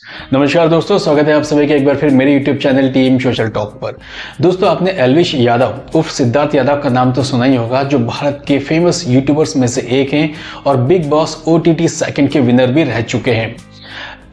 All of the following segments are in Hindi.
नमस्कार दोस्तों, स्वागत है आप सभी का एक बार फिर मेरे YouTube channel team social talk पर। दोस्तों, आपने एल्विश यादव उर्फ सिद्धार्थ यादव का नाम तो सुना ही होगा, जो भारत के फेमस यूट्यूबर्स में से एक हैं और बिग बॉस OTT सेकंड के विनर भी रह चुके हैं।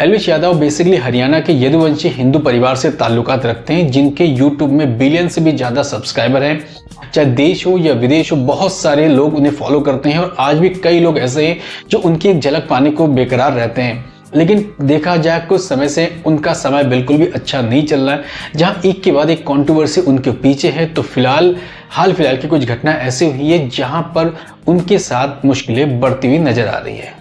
एल्विश यादव बेसिकली हरियाणा के यदुवंशी हिंदू परिवार से ताल्लुकात रखते हैं, जिनके यूट्यूब में बिलियन से भी ज़्यादा सब्सक्राइबर हैं। चाहे देश हो या विदेश हो, बहुत सारे लोग उन्हें फॉलो करते हैं और आज भी कई लोग ऐसे हैं जो उनकी एक झलक पाने को बेकरार रहते हैं। लेकिन देखा जाए कुछ समय से उनका समय बिल्कुल भी अच्छा नहीं चल रहा है। जहां एक के बाद एक कंट्रोवर्सी उनके पीछे है, तो हाल फिलहाल की कुछ घटना ऐसी हुई है जहां पर उनके साथ मुश्किलें बढ़ती हुई नजर आ रही है।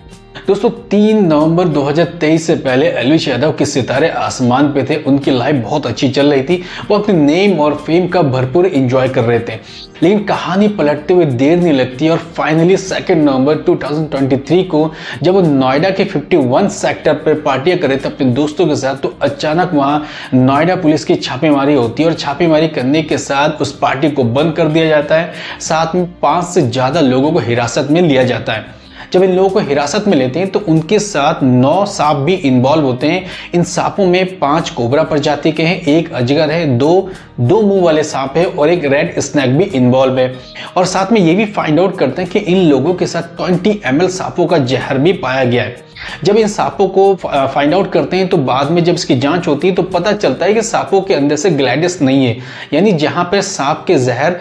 दोस्तों, 3 नवंबर 2023 से पहले एल्विश यादव के सितारे आसमान पे थे। उनकी लाइफ बहुत अच्छी चल रही थी, वो अपने नेम और फेम का भरपूर एंजॉय कर रहे थे। लेकिन कहानी पलटते हुए देर नहीं लगती और फाइनली 2 नवंबर 2023 को जब वो नोएडा के 51 सेक्टर पर पार्टियां कर रहे थे अपने दोस्तों के साथ, तो अचानक वहां नोएडा पुलिस की छापेमारी होती है और छापेमारी करने के साथ उस पार्टी को बंद कर दिया जाता है। साथ में 5 से ज्यादा लोगों को हिरासत में लिया जाता है। जब इन लोगों को हिरासत में लेते हैं तो उनके साथ 9 सांप भी इन्वॉल्व होते हैं। इन सांपों में 5 कोबरा प्रजाति के हैं, 1 अजगर है, 2 मुंह वाले सांप है और 1 रेड स्नैक भी इन्वॉल्व है। और साथ में ये भी फाइंड आउट करते हैं कि इन लोगों के साथ 20 ml सांपों का जहर भी पाया गया है। जब इन सांपों को फाइंड आउट करते हैं तो बाद में जब इसकी जांच होती है तो पता चलता है कि सांपों के अंदर से ग्लैडिस नहीं है, यानी जहां पे सांप के जहर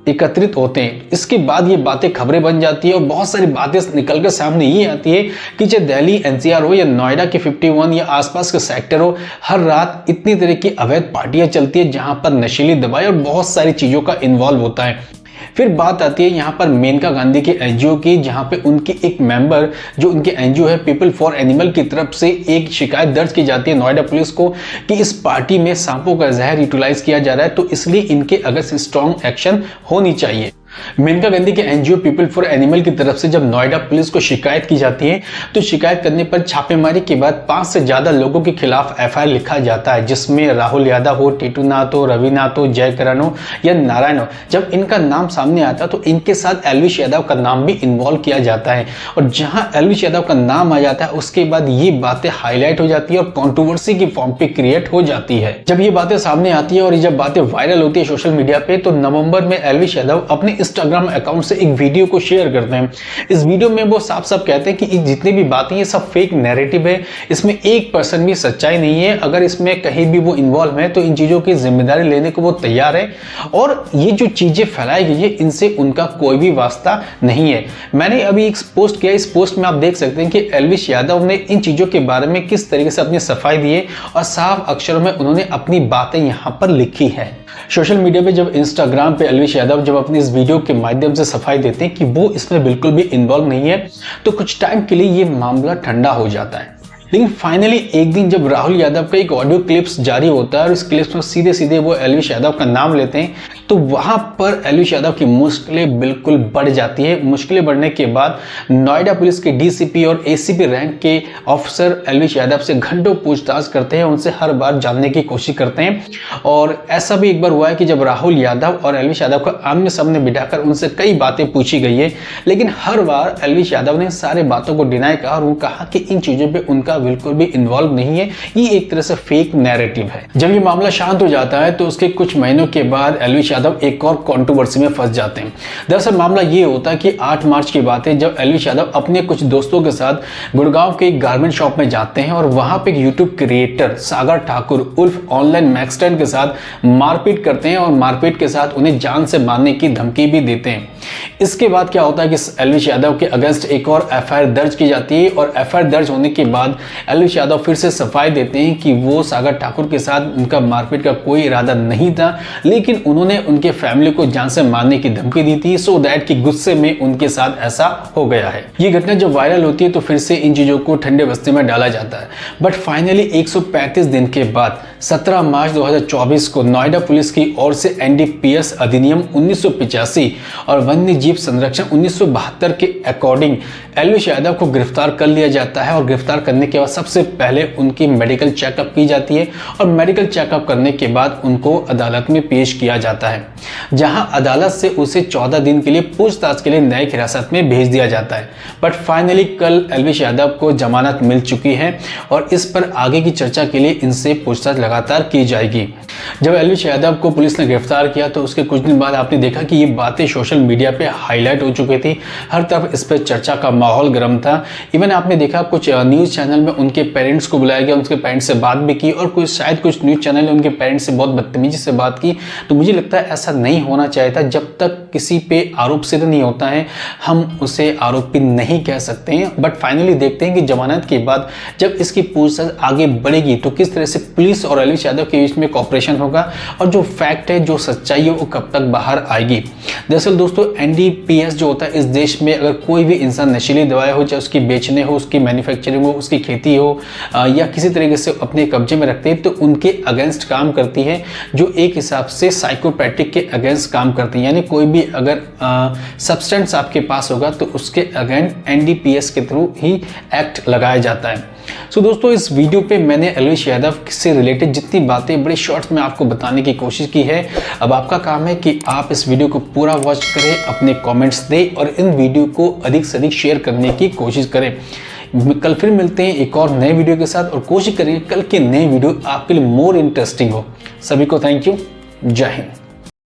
एकत्रित होते हैं। इसके बाद ये बातें खबरें बन जाती है और बहुत सारी बातें निकलकर सामने ये आती है कि चाहे दिल्ली NCR हो या नोएडा के 51 या आसपास के सेक्टर हो, हर रात इतनी तरह की अवैध पार्टियां चलती है जहां पर नशीली दवाई और बहुत सारी चीजों का इन्वॉल्व होता है। फिर बात आती है यहाँ पर मेनका गांधी के NGO की, जहाँ पे उनकी एक मेंबर जो उनके NGO है पीपल फॉर एनिमल की तरफ से एक शिकायत दर्ज की जाती है नोएडा पुलिस को कि इस पार्टी में सांपों का जहर यूटिलाइज किया जा रहा है, तो इसलिए इनके अगेंस्ट स्ट्रॉन्ग एक्शन होनी चाहिए। मेनका गांधी के NGO पीपल फॉर एनिमल की तरफ से जब नोएडा पुलिस को शिकायत की जाती है तो शिकायत करने पर छापेमारी के बाद 5 से ज्यादा लोगों के खिलाफ FIR लिखा जाता है, जिसमें राहुल यादव हो, टीटू नाथ हो, रविनाथ हो, जयकरण हो या नारायण हो। जब इनका नाम सामने आता है तो इनके साथ एल्विश यादव का नाम भी इन्वॉल्व किया जाता है और जहां एल्विश यादव का नाम आ जाता है उसके बाद ये बातें हाईलाइट हो जाती है और कॉन्ट्रोवर्सी की फॉर्म पे क्रिएट हो जाती है। जब ये बातें सामने आती है और जब बातें वायरल होती है सोशल मीडिया पे, तो नवंबर में एल्विश यादव अपने इंस्टाग्राम अकाउंट से एक वीडियो को शेयर करते हैं। इस वीडियो में वो साफ साफ कहते हैं कि जितनी भी बातें ये सब फेक नैरेटिव है, इसमें 1% भी सच्चाई नहीं है। अगर इसमें कहीं भी वो इन्वॉल्व है तो इन चीजों की जिम्मेदारी लेने को वो तैयार है और ये जो चीजें फैलाई गई है इनसे उनका कोई भी वास्ता नहीं है। मैंने अभी एक पोस्ट किया, इस पोस्ट में आप देख सकते हैं कि एल्विश यादव ने इन चीजों के बारे में किस तरीके से अपनी सफाई दी है और साफ अक्षरों में उन्होंने अपनी बातें यहां पर लिखी है। सोशल मीडिया पे जब इंस्टाग्राम पे एल्विश यादव जब अपनी इस वीडियो के माध्यम से सफाई देते हैं कि वो इसमें बिल्कुल भी इन्वॉल्व नहीं है, तो कुछ टाइम के लिए ये मामला ठंडा हो जाता है। लेकिन फाइनली एक दिन जब राहुल यादव का एक ऑडियो क्लिप्स जारी होता है और इस क्लिप्स में सीधे सीधे वो एल्विश यादव का नाम लेते हैं, तो वहां पर एल्विश यादव की मुश्किलें बिल्कुल बढ़ जाती है। मुश्किलें बढ़ने के बाद नोएडा पुलिस के DCP और ACP रैंक के ऑफिसर एल्विश यादव से घंटों पूछताछ करते हैं, उनसे हर बार जानने की कोशिश करते हैं। और ऐसा भी एक बार हुआ है कि जब राहुल यादव और एल्विश यादव को आमने सामने बिठाकर उनसे कई बातें पूछी गई है, लेकिन हर बार एल्विश यादव ने सारे बातों को डिनाई कहा और वो कहा कि इन चीजों पर उनका बिल्कुल भी इन्वॉल्व नहीं है, ये एक तरह से फेक नैरेटिव है। जब ये मामला शांत हो जाता है तो उसके कुछ महीनों के बाद एल्विश यादव एक और कंट्रोवर्सी में फंस जाते हैं। दरअसल मामला ये होता है कि 8 मार्च की बात है, जब एल्विश यादव अपने कुछ दोस्तों के साथ गुड़गांव के एक गारमेंट शॉप में जाते हैं और वहां पे एक यूट्यूब क्रिएटर सागर ठाकुर उर्फ ऑनलाइन मैक्सटेन के साथ मारपीट करते हैं और मारपीट के साथ उन्हें जान से मारने की धमकी भी देते हैं। इसके बाद क्या होता है कि एल्विश यादव के अगेंस्ट एक और FIR दर्ज की जाती है और FIR दर्ज होने के बाद एल्विश यादव फिर से सफाई देते हैं कि वो सागर ठाकुर के साथ उनका मारपीट का कोई इरादा नहीं था, लेकिन उन्होंने उनके फैमिली को जान से मारने की धमकी दी थी, सो दैट कि गुस्से में उनके साथ ऐसा हो गया है। ये घटना जब वायरल होती है तो फिर से इन चीजों को ठंडे बस्ते में डाला जाता है। बट फाइनली 135 दिन के बाद 17 मार्च 2024 को नोएडा पुलिस की ओर से NDPS अधिनियम 1985 और वन्य जीव संरक्षण 1972 के अकॉर्डिंग एल्विश यादव को गिरफ्तार कर लिया जाता है और गिरफ्तार करने के बाद सबसे पहले उनकी मेडिकल चेकअप की जाती है और मेडिकल चेकअप करने के बाद उनको अदालत में पेश किया जाता है। है, जहां अदालत से उसे 14 दिन के लिए पूछताछ के लिए न्यायिक हिरासत में भेज दिया जाता है। बट फाइनली कल एल्विश यादव को जमानत मिल चुकी है और इस पर आगे की चर्चा के लिए इनसे पूछताछ लगातार की जाएगी। जब एल्विश यादव को पुलिस ने गिरफ्तार किया तो उसके कुछ दिन बाद आपने देखा कि ये बातें सोशल मीडिया पे हाईलाइट हो चुकी थी, हर तरफ इस पर चर्चा का माहौल गर्म था। इवन आपने देखा कुछ न्यूज़ चैनल में उनके पेरेंट्स को बुलाया गया, उनके पेरेंट्स से बात भी की और कुछ न्यूज़ चैनल ने उनके पेरेंट्स से बहुत बदतमीजी से बात की। तो मुझे लगता है ऐसा नहीं होना चाहिए था। जब तक किसी पे आरोप सिद्ध नहीं होता है हम उसे आरोपी नहीं कह सकते हैं। बट फाइनली देखते हैं कि जमानत के बाद जब इसकी पूछताछ आगे बढ़ेगी तो किस तरह से पुलिस और एल्विश यादव के बीच में कॉपरेशन होगा और जो फैक्ट है, जो सच्चाई है, वो कब तक बाहर आएगी। दरअसल दोस्तों NDPS जो होता है, इस देश में अगर कोई भी इंसान नशीली दवाएं हो, चाहे उसकी बेचने हो, उसकी मैन्युफैक्चरिंग हो, उसकी खेती हो या किसी तरीके से अपने कब्जे में रखते हैं तो उनके अगेंस्ट काम करती है, जो एक हिसाब से साइकोपैथिक के अगेंस्ट काम करती है। यानी कोई भी अगर सब्सटेंस आपके पास होगा तो उसके अगेंस्ट NDPS के थ्रू ही एक्ट लगाया जाता है। सो दोस्तों, इस वीडियो पे मैंने एल्विश यादव से रिलेटेड जितनी बातें बड़े शॉर्ट्स में आपको बताने की कोशिश की है। अब आपका काम है कि आप इस वीडियो को पूरा वॉच करें, अपने कमेंट्स दें और इन वीडियो को अधिक से अधिक शेयर करने की कोशिश करें। कल फिर मिलते हैं एक और नए वीडियो के साथ और कोशिश करेंगे कल के नए वीडियो आपके लिए मोर इंटरेस्टिंग हो। सभी को थैंक यू। जय हिंद।